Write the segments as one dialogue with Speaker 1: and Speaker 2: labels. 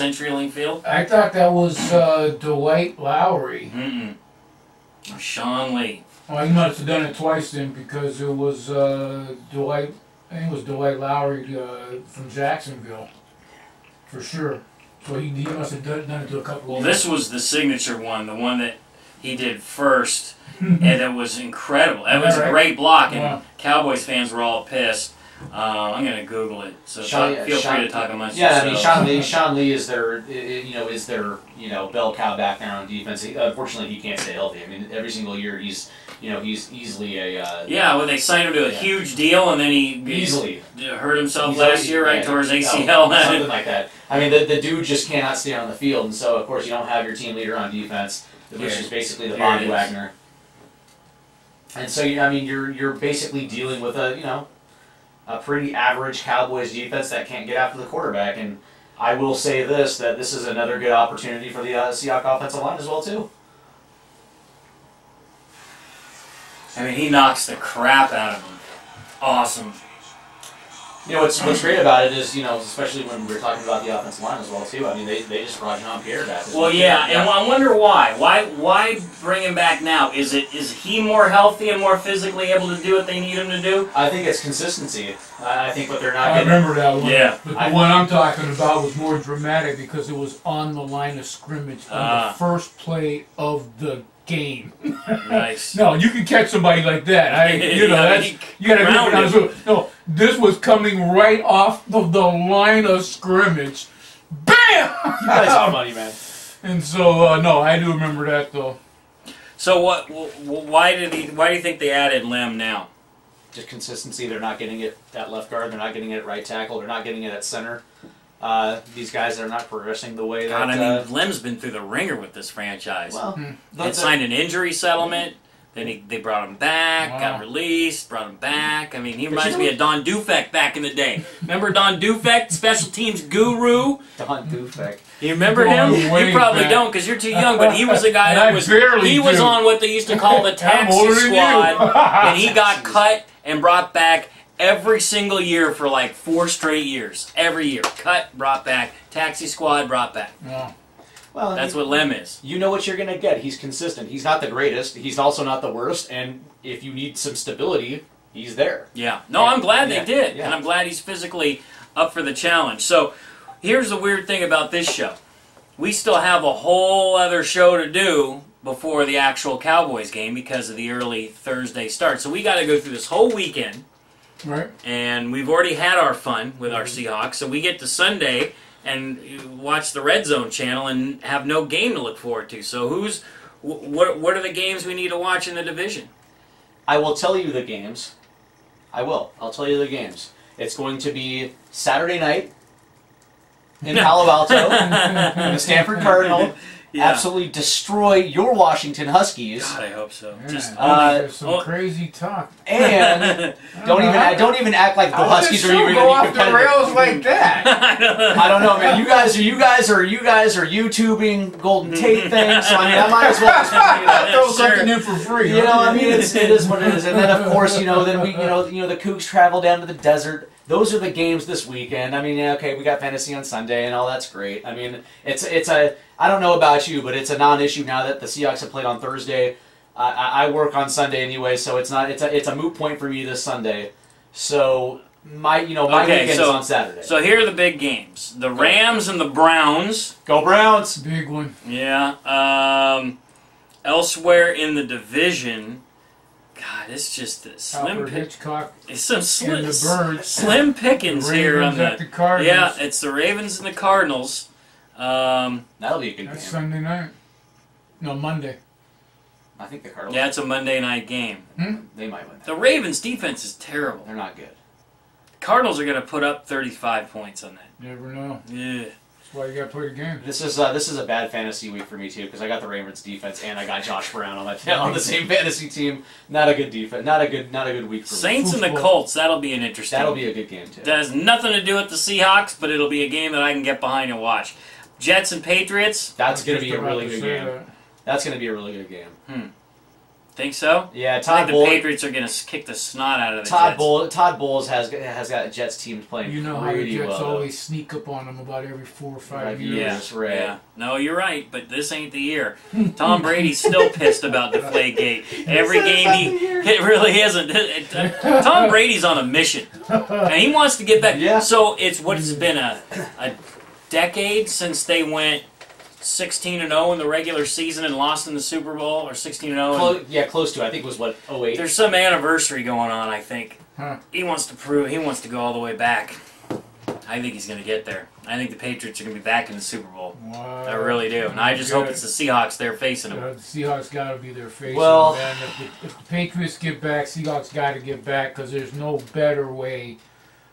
Speaker 1: CenturyLink Field?
Speaker 2: I thought that was Dwight Lowry.
Speaker 1: Mm-mm. Sean Lee.
Speaker 2: Well, he must have done it twice then, because it was Dwight. I think it was Dwight Lowry from Jacksonville, for sure. So he must have done it to a couple.
Speaker 1: Well, this was the signature one, the one that he did first, and it was incredible. That was a great block, and Cowboys fans were all pissed. I'm gonna Google it, so feel free to talk amongst yourselves.
Speaker 3: I mean, Sean Lee is their bell cow back there on defense. Unfortunately, he can't stay healthy. I mean, every single year he's easily a
Speaker 1: well, they signed him to a huge deal, and then he
Speaker 3: easily
Speaker 1: hurt himself last year, right, towards ACL.
Speaker 3: Something like that. I mean, the dude just cannot stay on the field, and so of course you don't have your team leader on defense, which is basically the Bobby Wagner. And so you're basically dealing with a pretty average Cowboys defense that can't get after the quarterback. And I will say that this is another good opportunity for the Seahawks offensive line as well too.
Speaker 1: I mean, he knocks the crap out of him. Awesome.
Speaker 3: What's great about it is, especially when we're talking about the offensive line as well too. I mean, they just brought Jean-Pierre back.
Speaker 1: Well, yeah, and I wonder why. Why bring him back now? Is he more healthy and more physically able to do what they need him to do?
Speaker 3: I think it's consistency. I think what they're not.
Speaker 2: I remember that one.
Speaker 1: Yeah.
Speaker 2: But the one I'm talking about was more dramatic because it was on the line of scrimmage on the first play of the game.
Speaker 1: Nice.
Speaker 2: No, you can catch somebody like that. You got to be it. No, this was coming right off of the line of scrimmage. Bam!
Speaker 3: You guys are funny, man.
Speaker 2: And so, no, I do remember that though.
Speaker 1: So why do you think they added Lem now?
Speaker 3: Just consistency. They're not getting it at left guard. They're not getting it at right tackle. They're not getting it at center. These guys are not progressing the way that...
Speaker 1: God, I mean, Lem's been through the ringer with this franchise.
Speaker 3: Well,
Speaker 1: he signed an injury settlement. Then they brought him back, got released, brought him back. I mean, he reminds me of Don Dufek back in the day. Remember Don Dufek, special teams guru?
Speaker 3: Don Dufek.
Speaker 1: You remember him? You probably don't because you're too young, but he was a guy that was... He was on what they used to call the taxi squad, and he got cut and brought back every single year for like 4 straight years. Every year. Cut, brought back. Taxi squad, brought back.
Speaker 2: Yeah.
Speaker 3: Well,
Speaker 1: that's what Lem is.
Speaker 3: You know what you're going to get. He's consistent. He's not the greatest. He's also not the worst. And if you need some stability, he's there.
Speaker 1: Yeah. No, I'm glad they did. Yeah. And I'm glad he's physically up for the challenge. So here's the weird thing about this show. We still have a whole other show to do before the actual Cowboys game because of the early Thursday start. So we got to go through this whole weekend.
Speaker 2: Right. And
Speaker 1: we've already had our fun with our Seahawks. So we get to Sunday and watch the Red Zone channel and have no game to look forward to. So what are the games we need to watch in the division?
Speaker 3: I will tell you the games. I'll tell you the games. It's going to be Saturday night in Palo Alto. The Stanford Cardinal absolutely destroy your Washington Huskies.
Speaker 1: God, I hope so.
Speaker 2: Yeah, there's some crazy talk.
Speaker 3: And don't even act like the Huskies are even
Speaker 2: go off the rails like that.
Speaker 3: I don't know, man. You guys are YouTubing Golden Tate things, so I mean, I might as well just
Speaker 2: throw something in for free.
Speaker 3: You know, I mean, it is what it is. And then of course, then we, the Cougs travel down to the desert. Those are the games this weekend. I mean, yeah, okay, we got fantasy on Sunday and all that's great. I mean, I don't know about you, but it's a non-issue now that the Seahawks have played on Thursday. I work on Sunday anyway, so it's a moot point for me this Sunday. So my weekend is on Saturday.
Speaker 1: So here are the big games: the Rams and the Browns.
Speaker 3: Go Browns!
Speaker 2: Big one.
Speaker 1: Yeah. Elsewhere in the division. God, it's just slim
Speaker 2: Hitchcock.
Speaker 1: It's some
Speaker 2: slim
Speaker 1: pickings here on
Speaker 2: the Cardinals.
Speaker 1: Yeah, it's the Ravens and the Cardinals.
Speaker 3: That'll be a good game.
Speaker 2: That's Sunday night. No, Monday.
Speaker 3: I think the Cardinals.
Speaker 1: Yeah, it's a Monday night game.
Speaker 3: They might win.
Speaker 1: The Ravens' defense is terrible.
Speaker 3: They're not good.
Speaker 1: The Cardinals are going to put up 35 points on that.
Speaker 2: Never know.
Speaker 1: Yeah.
Speaker 2: That's why you got to play the game.
Speaker 3: This is a bad fantasy week for me too because I got the Ravens defense and I got Josh Brown on the same fantasy team. Not a good defense. Not a good week for me.
Speaker 1: Saints and the Colts. That'll be an interesting.
Speaker 3: That'll be a good game too.
Speaker 1: That has nothing to do with the Seahawks, but it'll be a game that I can get behind and watch. Jets and Patriots.
Speaker 3: That's going to be a really good game. That's going to be a really good game.
Speaker 1: Think so?
Speaker 3: Yeah,
Speaker 1: I think the Patriots are going to kick the snot out of the Jets.
Speaker 3: Todd Bowles has got Jets teams playing
Speaker 2: You know how the Jets always sneak up on them about every 4 or 5 years.
Speaker 3: Right.
Speaker 1: Yeah. No, you're right, but this ain't the year. Tom Brady's still pissed about Deflategate. Every game it really isn't. Tom Brady's on a mission. And he wants to get back.
Speaker 3: Yeah.
Speaker 1: So it's been a decade since they went 16-0 in the regular season and lost in the Super Bowl, or 16-0.
Speaker 3: Yeah, close to. I think it was 08.
Speaker 1: There's some anniversary going on. I think
Speaker 2: Huh.
Speaker 1: he wants to go all the way back. I think he's going to get there. I think the Patriots are going to be back in the Super Bowl.
Speaker 2: Wow.
Speaker 1: I really do, and I just hope it's the Seahawks they're facing them.
Speaker 2: The Seahawks got to be their face.
Speaker 3: Well,
Speaker 2: man. If the Patriots get back, Seahawks got to get back because there's no better way.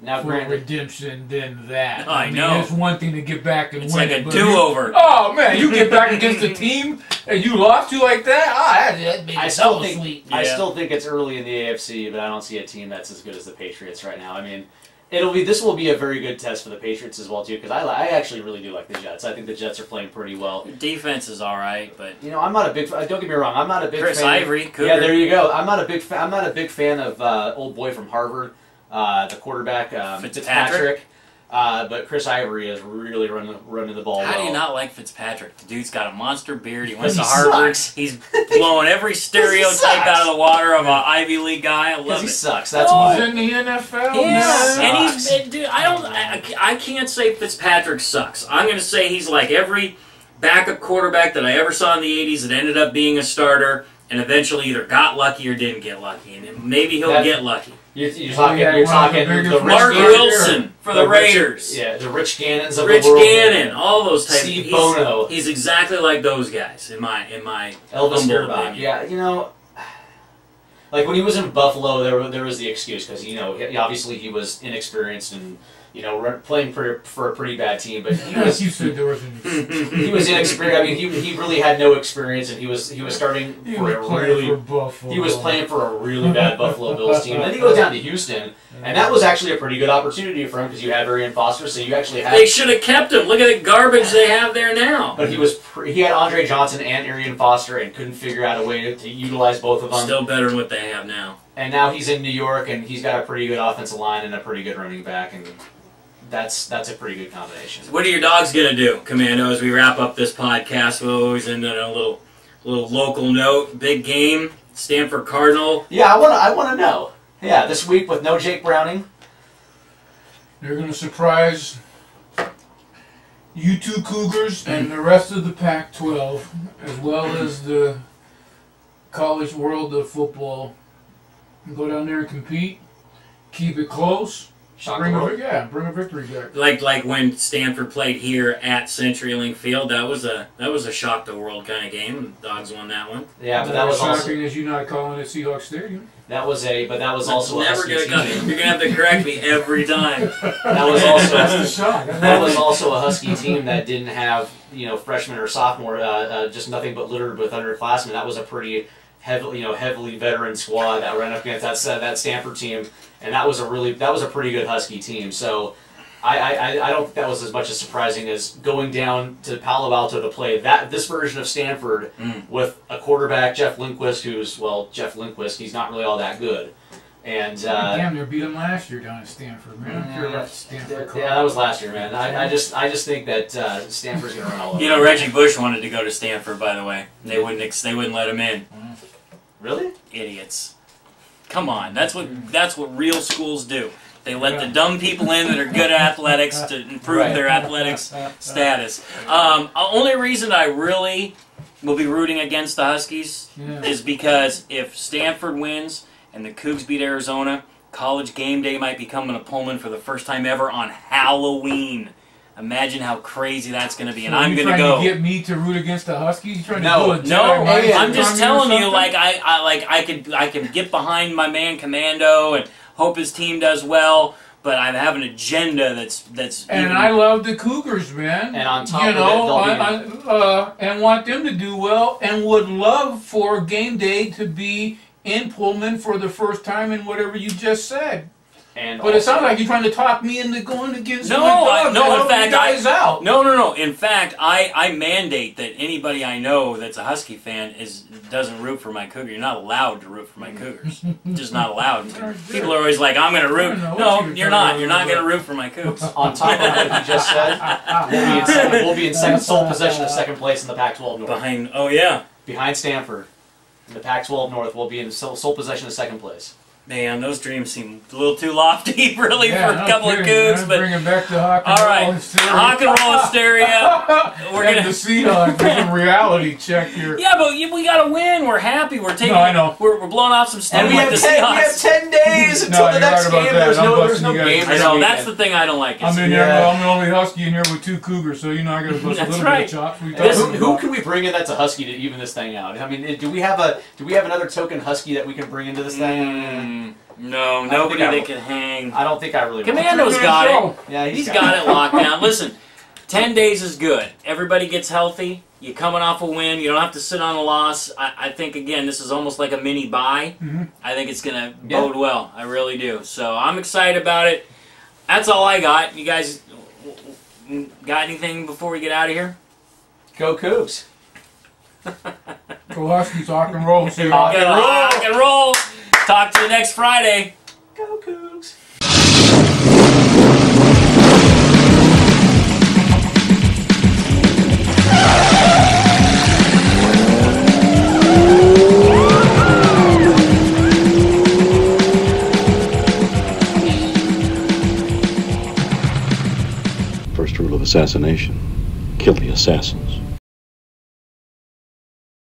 Speaker 3: Now,
Speaker 2: for redemption than that.
Speaker 1: I know.
Speaker 2: It's one thing to get back and
Speaker 1: it's
Speaker 2: win.
Speaker 1: It's like a do-over.
Speaker 2: Oh man, you get back against a team and you lost to like that. That made it so sweet.
Speaker 3: I still think it's early in the AFC, but I don't see a team that's as good as the Patriots right now. I mean, this will be a very good test for the Patriots as well too, because I actually really do like the Jets. I think the Jets are playing pretty well.
Speaker 1: Defense is all right, but
Speaker 3: I'm not a big. Don't get me wrong. I'm not a big
Speaker 1: Chris
Speaker 3: fan.
Speaker 1: Ivory. Cougar.
Speaker 3: Yeah, there you go. I'm not a big fan of old boy from Harvard. The quarterback, Fitzpatrick. But Chris Ivory is really running the ball well.
Speaker 1: How do you not like Fitzpatrick? The dude's got a monster beard. He went to Harvard.
Speaker 3: Sucks.
Speaker 1: He's blowing every stereotype out of the water of an Ivy League guy. I love it.
Speaker 3: He sucks. That's why.
Speaker 2: He's in the NFL.
Speaker 1: Yeah, and dude. I can't say Fitzpatrick sucks. I'm going to say he's like every backup quarterback that I ever saw in the '80s that ended up being a starter and eventually either got lucky or didn't get lucky, and maybe he'll get lucky.
Speaker 3: You're talking the
Speaker 1: Mark Wilson for the Raiders.
Speaker 3: The Rich Gannons of
Speaker 1: Rich
Speaker 3: the world.
Speaker 1: Gannon, all those types.
Speaker 3: Steve Bono.
Speaker 1: He's exactly like those guys in my
Speaker 3: Elvis
Speaker 1: humble
Speaker 3: Gerbach.
Speaker 1: opinion.
Speaker 3: Yeah, like when he was in Buffalo, there was the excuse because obviously he was inexperienced and playing for a pretty bad team, but he was.
Speaker 2: You said there was
Speaker 3: he was inexperienced. I mean, he really had no experience, and he was starting for he was playing for a really bad Buffalo Bills team. And then he goes down to Houston, and that was actually a pretty good opportunity for him because you had Arian Foster, so you actually had.
Speaker 1: They should have kept him. Look at the garbage they have there now.
Speaker 3: But he had Andre Johnson and Arian Foster, and couldn't figure out a way to utilize both of them.
Speaker 1: Still better than what they have now.
Speaker 3: And now he's in New York, and he's got a pretty good offensive line and a pretty good running back, and. That's a pretty good combination.
Speaker 1: What are your dogs gonna do, Commando? As we wrap up this podcast, we'll always end on a little local note. Big game, Stanford Cardinal.
Speaker 3: Yeah, I want to know. Yeah, this week with no Jake Browning,
Speaker 2: they're gonna surprise you two Cougars and the rest of the Pac-12, as well as the college world of football. Go down there and compete, keep it close. Bring a victory back.
Speaker 1: Like when Stanford played here at CenturyLink Field, that was a shock the world kind of game. The Dogs won that one.
Speaker 3: Yeah, but that was
Speaker 2: shocking as you not calling it Seahawks Stadium.
Speaker 3: That was also a Husky team.
Speaker 1: You're gonna have to correct me every time.
Speaker 3: That was also
Speaker 2: that's the shock.
Speaker 3: That was also a Husky team that didn't have freshman or sophomore, just nothing but littered with underclassmen. That was a pretty heavily veteran squad that ran up against that Stanford team, and that was a pretty good Husky team. So I don't think that was as much as surprising as going down to Palo Alto to play this version of Stanford with a quarterback Jeff Lindquist, he's not really all that good. And
Speaker 2: damn, they beat him last year down at Stanford, man. I don't care about Stanford.
Speaker 3: Yeah, that was last year, man. I just think that Stanford's gonna run all over.
Speaker 1: Reggie Bush wanted to go to Stanford, by the way. They wouldn't let him in.
Speaker 3: Really?
Speaker 1: Idiots. Come on, that's what real schools do. They let the dumb people in that are good at athletics to improve their athletics status. Only reason I really will be rooting against the Huskies is because if Stanford wins and the Cougs beat Arizona, College game day might be coming to Pullman for the first time ever on Halloween. Imagine how crazy that's going to be, and I'm going to go.
Speaker 2: Trying to get me to root against the Huskies? You trying
Speaker 1: no,
Speaker 2: to do a
Speaker 1: I'm just telling you, like I could get behind my man Commando and hope his team does well, but I have an agenda that's.
Speaker 2: And I love the Cougars, man.
Speaker 3: And on top of it,
Speaker 2: and want them to do well, and would love for game day to be in Pullman for the first time in whatever you just said.
Speaker 3: And
Speaker 2: but it sounds like you're trying to talk me into going against
Speaker 1: No,
Speaker 2: my dogs.
Speaker 1: no. In fact,
Speaker 2: out.
Speaker 1: No. In fact, I mandate that anybody I know that's a Husky fan doesn't root for my Cougar. You're not allowed to root for my Cougars. Just not allowed to. People are always like, I'm going to root. No, you're not. You're not going to root for my Cougs.
Speaker 3: On top of what you just said, we'll be in sole possession of second place in the Pac-12 North. Behind Stanford. In the Pac-12 North, we'll be in sole possession of second place.
Speaker 1: Man, those dreams seem a little too lofty, really, for a couple of Cougs. But
Speaker 2: bring it back to Hawk and Roll Hysteria.
Speaker 1: Hawk and Roll Hysteria.
Speaker 2: We're gonna see a reality check here.
Speaker 1: Yeah, but we gotta win. We're happy. We're taking.
Speaker 2: No, I know.
Speaker 1: We're blowing off some steam.
Speaker 3: And we have 10 days until the next game. There's no game.
Speaker 1: I know. That's the thing I don't like.
Speaker 2: I'm in here. I'm the only Husky in here with 2 Cougars, so I gotta bust a little bit of chops.
Speaker 3: Who can we bring in that's a Husky to even this thing out? I mean, do we have another token Husky that we can bring into this thing?
Speaker 1: No, nobody that can hang.
Speaker 3: I don't think I really.
Speaker 1: Commando's got it.
Speaker 3: Yeah,
Speaker 1: he's got it locked down. Listen, 10 days is good. Everybody gets healthy. You're coming off a win. You don't have to sit on a loss. I think, again, this is almost like a mini bye. I think it's going to bode well. I really do. So I'm excited about it. That's all I got. You guys got anything before we get out of here?
Speaker 3: Go Cougs.
Speaker 2: Go Huskies, Hawk and Roll.
Speaker 1: Rock and roll. Talk to you next Friday.
Speaker 3: Go Cougs.
Speaker 4: First rule of assassination: kill the assassin.